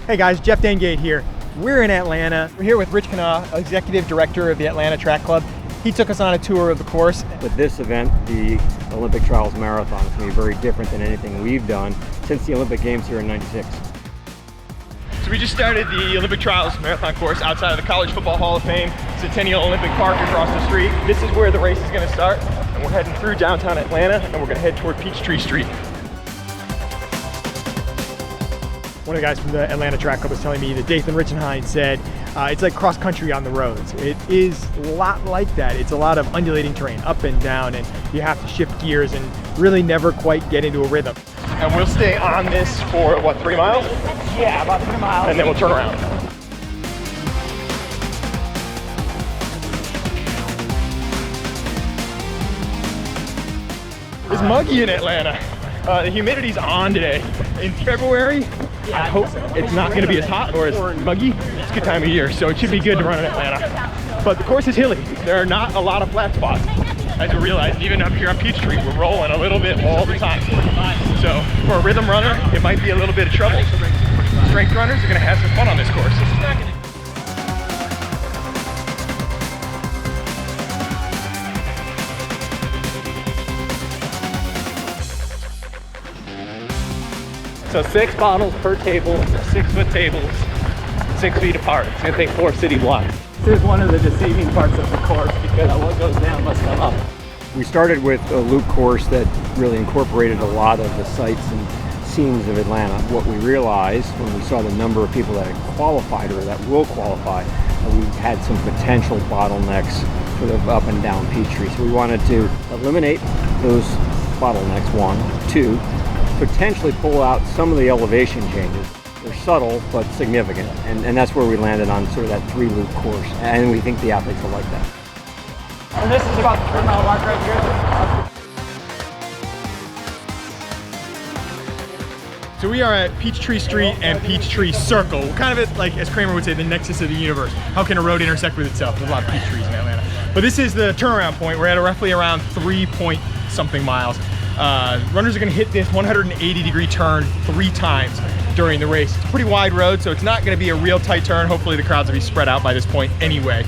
Hey guys, Jeff Dengate here. We're in Atlanta. We're here with Rich Knaw, Executive Director of the Atlanta Track Club. He took us on a tour of the course. With this event, the Olympic Trials Marathon is going to be very different than anything we've done since the Olympic Games here in '96. So we just started the Olympic Trials Marathon course outside of the College Football Hall of Fame, Centennial Olympic Park across the street. This is where the race is going to start, and we're heading through downtown Atlanta, and we're going to head toward Peachtree Street. One of the guys from the Atlanta Track Club was telling me that Dathan Richenheim said it's like cross country on the roads. It is a lot like that. It's a lot of undulating terrain, up and down, and you have to shift gears and really never quite get into a rhythm. And we'll stay on this for, what, 3 miles? Yeah, about 3 miles. And then we'll turn around. It's muggy in Atlanta. The humidity's on today. In February, I hope it's not going to be as hot or as muggy. It's a good time of year, so it should be good to run in Atlanta. But the course is hilly. There are not a lot of flat spots. As you realize, even up here on Peachtree, we're rolling a little bit all the time. So for a rhythm runner, it might be a little bit of trouble. Strength runners are going to have some fun on this course. So 6 bottles per table, 6-foot tables, 6 feet apart. It's gonna take 4 city blocks. This is one of the deceiving parts of the course because what goes down must come up. We started with a loop course that really incorporated a lot of the sights and scenes of Atlanta. What we realized when we saw the number of people that had qualified or that will qualify, we had some potential bottlenecks sort of up and down Peachtree. So we wanted to eliminate those bottlenecks, 1. 2, potentially pull out some of the elevation changes. They're subtle but significant, and that's where we landed on sort of that 3-loop course, and we think the athletes will like that. And this is about the 3-mile mark right here. So we are at Peachtree Street and Peachtree Circle. We're kind of at, like, as Kramer would say, the nexus of the universe. How can a road intersect with itself? There's a lot of peach trees in Atlanta. But this is the turnaround point. We're at roughly around 3-point-something miles. Runners are going to hit this 180-degree turn 3 times during the race. It's a pretty wide road, so it's not going to be a real tight turn. Hopefully the crowds will be spread out by this point anyway.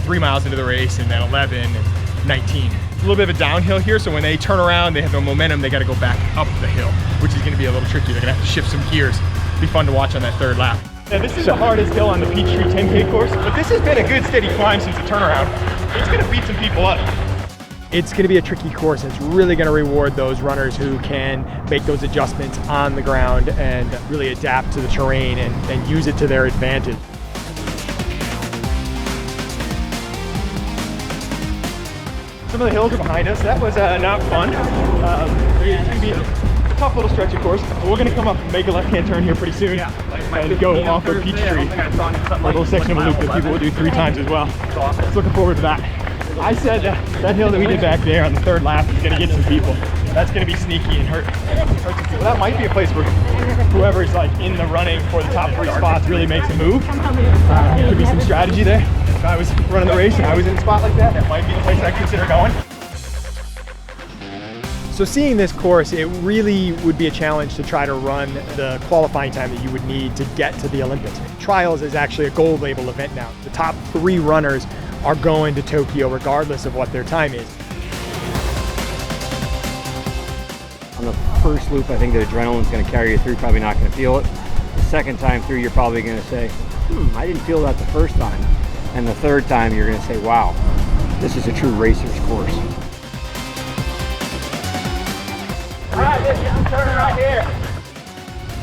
3 miles into the race, and then 11 and 19. It's a little bit of a downhill here, so when they turn around, they have no momentum. They got to go back up the hill, which is going to be a little tricky. They're going to have to shift some gears. It'll be fun to watch on that 3rd lap. Now, this is the hardest hill on the Peachtree 10K course, but this has been a good steady climb since the turnaround. It's going to beat some people up. It's going to be a tricky course, and it's really going to reward those runners who can make those adjustments on the ground and really adapt to the terrain and use it to their advantage. Some of the hills are behind us. That was not fun. It's going to be a tough little stretch, of course. We're going to come up and make a left-hand turn here pretty soon and go off of Peachtree, a little section of a loop that people will do 3 times as well. Just looking forward to that. I said that hill that we did back there on the 3rd lap is going to get some people. That's going to be sneaky and hurt some people. That might be a place where whoever's like in the running for the top 3 spots really makes a move. Could be some strategy there. If I was running the race and I was in a spot like that, that might be the place I'd consider going. So seeing this course, it really would be a challenge to try to run the qualifying time that you would need to get to the Olympics. Trials is actually a gold label event now. The top 3 runners are going to Tokyo regardless of what their time is. On the first loop, I think the adrenaline's going to carry you through, probably not going to feel it. The second time through, you're probably going to say, I didn't feel that the first time. And the 3rd time, you're going to say, wow, this is a true racer's course. All right, this is the turn right here.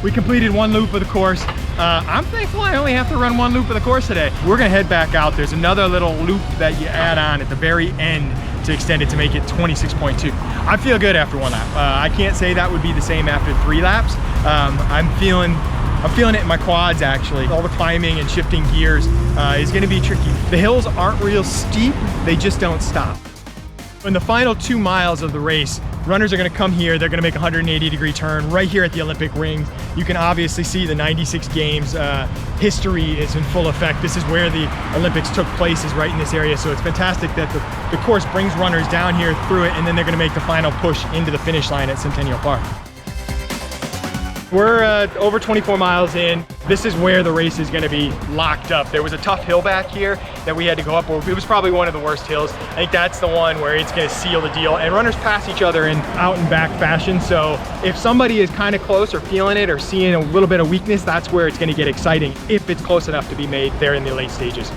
We completed 1 loop of the course. I'm thankful I only have to run 1 loop of the course today. We're gonna head back out. There's another little loop that you add on at the very end to extend it to make it 26.2. I feel good after 1 lap. I can't say that would be the same after 3 laps. I'm feeling it in my quads actually. All the climbing and shifting gears is gonna be tricky. The hills aren't real steep, they just don't stop. In the final 2 miles of the race, runners are going to come here. They're going to make a 180-degree turn right here at the Olympic rings. You can obviously see the '96 games history is in full effect. This is where the Olympics took place, is right in this area. So it's fantastic that the course brings runners down here through it, and then they're going to make the final push into the finish line at Centennial Park. We're over 24 miles in. This is where the race is gonna be locked up. There was a tough hill back here that we had to go up. It was probably one of the worst hills. I think that's the one where it's gonna seal the deal. And runners pass each other in out and back fashion. So if somebody is kind of close or feeling it or seeing a little bit of weakness, that's where it's gonna get exciting if it's close enough to be made there in the late stages.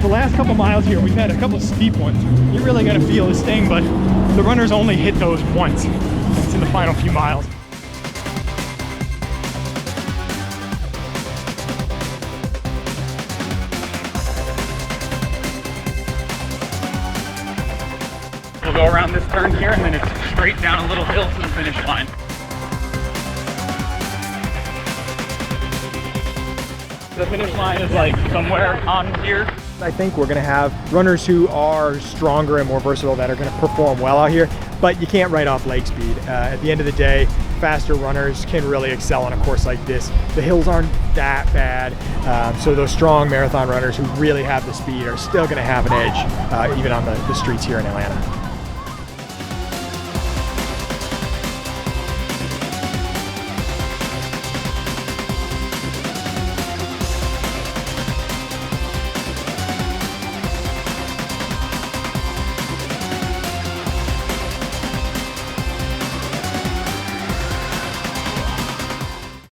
The last couple miles here, we've had a couple of steep ones. You're really gonna feel this thing, but the runners only hit those once. It's in the final few miles. We'll go around this turn here, and then it's straight down a little hill to the finish line. The finish line is like somewhere on here. I think we're gonna have runners who are stronger and more versatile that are gonna perform well out here, but you can't write off leg speed. At the end of the day, faster runners can really excel on a course like this. The hills aren't that bad, so those strong marathon runners who really have the speed are still gonna have an edge, even on the streets here in Atlanta.